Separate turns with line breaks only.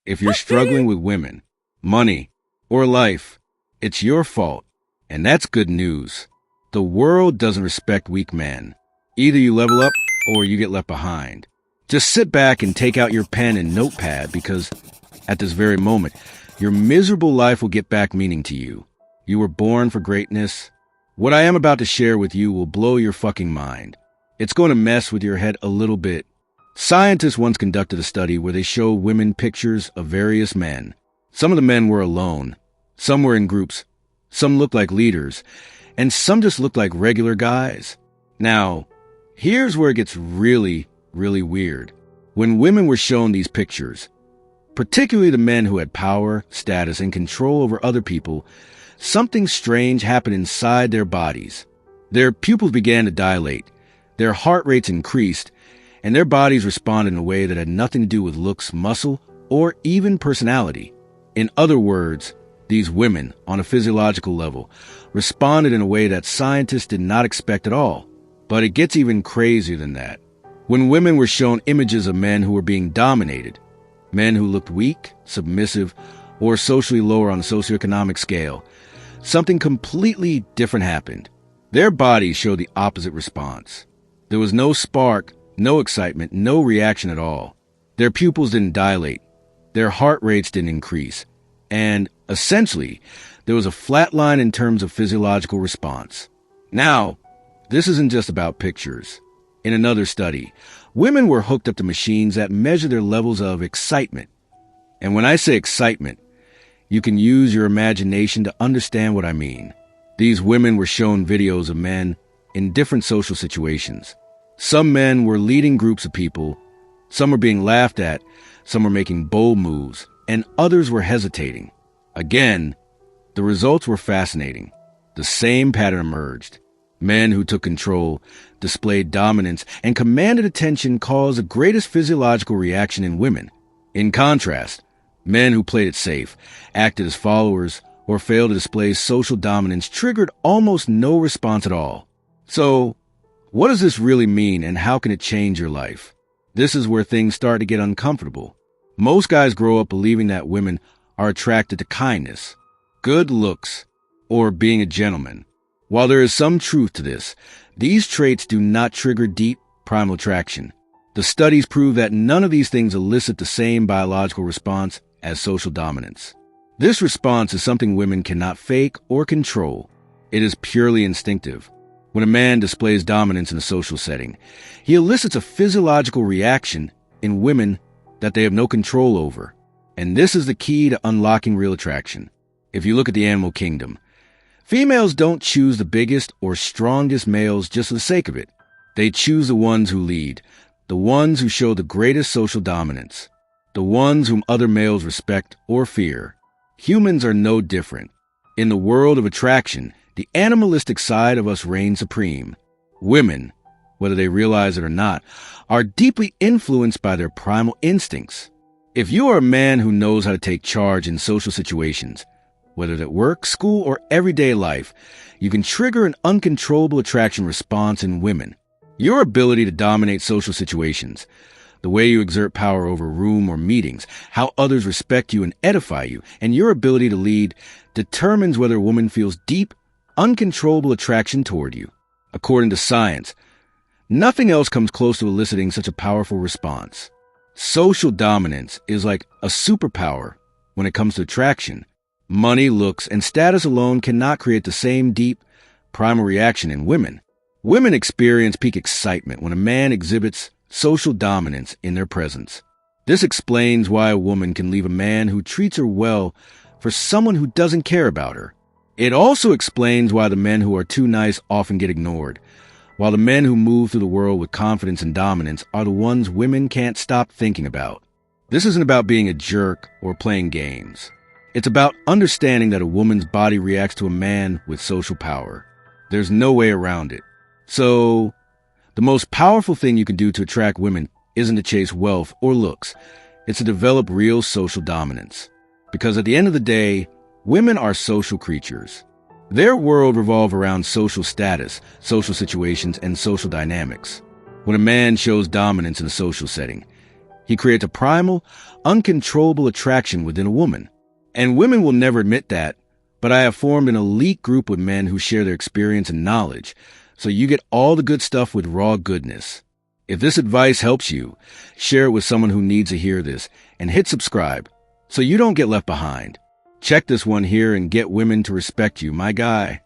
If you're struggling with women, money, or life, it's your fault. And that's good news. The world doesn't respect weak men. Either you level up or you get left behind. Just sit back and take out your pen and notepad because at this very moment, your miserable life will get back meaning to you. You were born for greatness. What I am about to share with you will blow your fucking mind. It's going to mess with your head a little bit. Scientists once conducted a study where they showed women pictures of various men. Some of the men were alone. Some were in groups. Some looked like leaders. And some just looked like regular guys. Now, here's where it gets really, really weird. When women were shown these pictures, particularly the men who had power, status, and control over other people, something strange happened inside their bodies. Their pupils began to dilate, their heart rates increased, and their bodies responded in a way that had nothing to do with looks, muscle, or even personality. In other words, these women, on a physiological level, responded in a way that scientists did not expect at all. But it gets even crazier than that. When women were shown images of men who were being dominated, men who looked weak, submissive, or socially lower on the socioeconomic scale, something completely different happened. Their bodies showed the opposite response. There was no spark, no excitement, no reaction at all. Their pupils didn't dilate. Their heart rates didn't increase. And, essentially, there was a flat line in terms of physiological response. Now, this isn't just about pictures. In another study, women were hooked up to machines that measure their levels of excitement. And when I say excitement, you can use your imagination to understand what I mean. These women were shown videos of men in different social situations. Some men were leading groups of people, some were being laughed at, some were making bold moves, and others were hesitating. Again, the results were fascinating. The same pattern emerged. Men who took control, displayed dominance, and commanded attention caused the greatest physiological reaction in women. In contrast, men who played it safe, acted as followers, or failed to display social dominance triggered almost no response at all. So, what does this really mean and how can it change your life? This is where things start to get uncomfortable. Most guys grow up believing that women are attracted to kindness, good looks, or being a gentleman. While there is some truth to this, these traits do not trigger deep, primal attraction. The studies prove that none of these things elicit the same biological response as social dominance. This response is something women cannot fake or control. It is purely instinctive. When a man displays dominance in a social setting, he elicits a physiological reaction in women that they have no control over. And this is the key to unlocking real attraction. If you look at the animal kingdom, females don't choose the biggest or strongest males just for the sake of it. They choose the ones who lead, the ones who show the greatest social dominance, the ones whom other males respect or fear. Humans are no different. In the world of attraction, the animalistic side of us reigns supreme. Women, whether they realize it or not, are deeply influenced by their primal instincts. If you are a man who knows how to take charge in social situations, whether at work, school, or everyday life, you can trigger an uncontrollable attraction response in women. Your ability to dominate social situations, the way you exert power over a room or meetings, how others respect you and edify you, and your ability to lead determines whether a woman feels deep, uncontrollable attraction toward you. According to science, nothing else comes close to eliciting such a powerful response. Social dominance is like a superpower when it comes to attraction. Money, looks, and status alone cannot create the same deep, primal reaction in women. Women experience peak excitement when a man exhibits social dominance in their presence. This explains why a woman can leave a man who treats her well for someone who doesn't care about her. It also explains why the men who are too nice often get ignored, while the men who move through the world with confidence and dominance are the ones women can't stop thinking about. This isn't about being a jerk or playing games. It's about understanding that a woman's body reacts to a man with social power. There's no way around it. So, the most powerful thing you can do to attract women isn't to chase wealth or looks. It's to develop real social dominance. Because at the end of the day, women are social creatures. Their world revolves around social status, social situations, and social dynamics. When a man shows dominance in a social setting, He creates a primal, uncontrollable attraction within a woman. And women will never admit that, but I have formed an elite group with men who share their experience and knowledge, so you get all the good stuff with raw goodness. If this advice helps you, share it with someone who needs to hear this, and hit subscribe so you don't get left behind. Check this one here and get women to respect you, my guy.